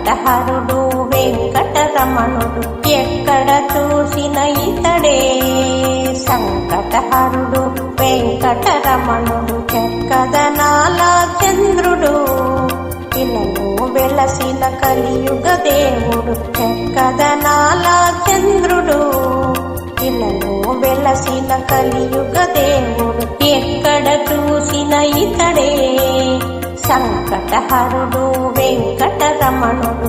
సంకటహరుడు వెంకటరమణుడు ఎక్కడ చూసిన ఇతడే సంకటహరుడు వెంకటరమణుడు చక్కదనాల చంద్రుడు ఇలను వెలసిన కలియుగ దేవుడు చక్కదనాల చంద్రుడు ఇలను వెలసిన కలియుగ దేవుడు ఎక్కడ చూసిన ఇతడే సంకటహరుడు వెంకటరమణుడు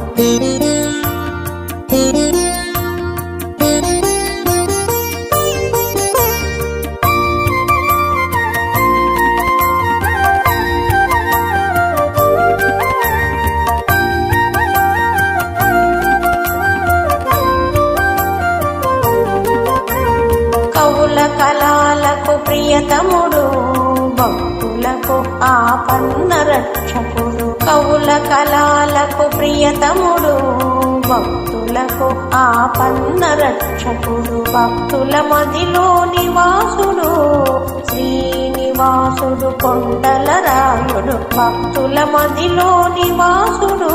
కవుల కళలకు ప్రియతముడు భక్తులకు ఆపన్న రక్షకుడు కవుల కళలకు ప్రియతముడు భక్తులకు ఆపన్న రక్షకుడు భక్తుల మదిలో నివాసుడు శ్రీనివాసుడు కొండల రాయుడు భక్తుల మదిలో నివాసుడు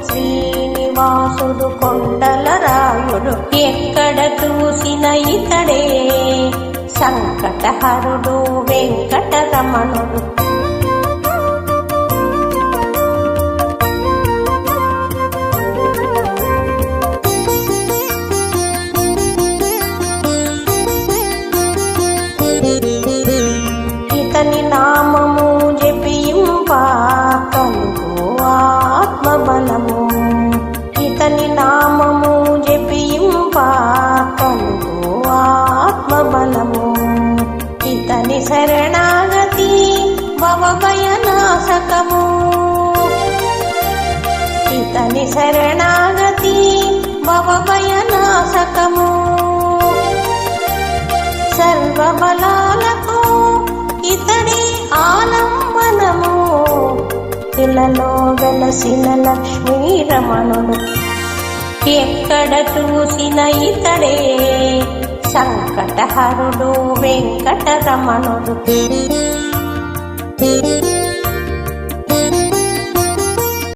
శ్రీనివాసుడు కొండల రాయుడు ఎక్కడ చూసిన ఇతడే సంకటహరుడు వెంకటరమణుడు ఇతని నామము జపింప కలుగు ఆత్మబలము ఇతని నామము జపింప కలుగు ఆత్మబలము ఇతని శరణాగతి భవభయనాశకము ఇతని శరణాగతి భవభయనాశకము సర్వబలాలకు ఇతడి ఆలంబనము ఇలలో వెలసిన లక్ష్మీరమణుడు ఎక్కడ చూసిన ఇతడే సంకటహరుడు వెంకటరమణుడు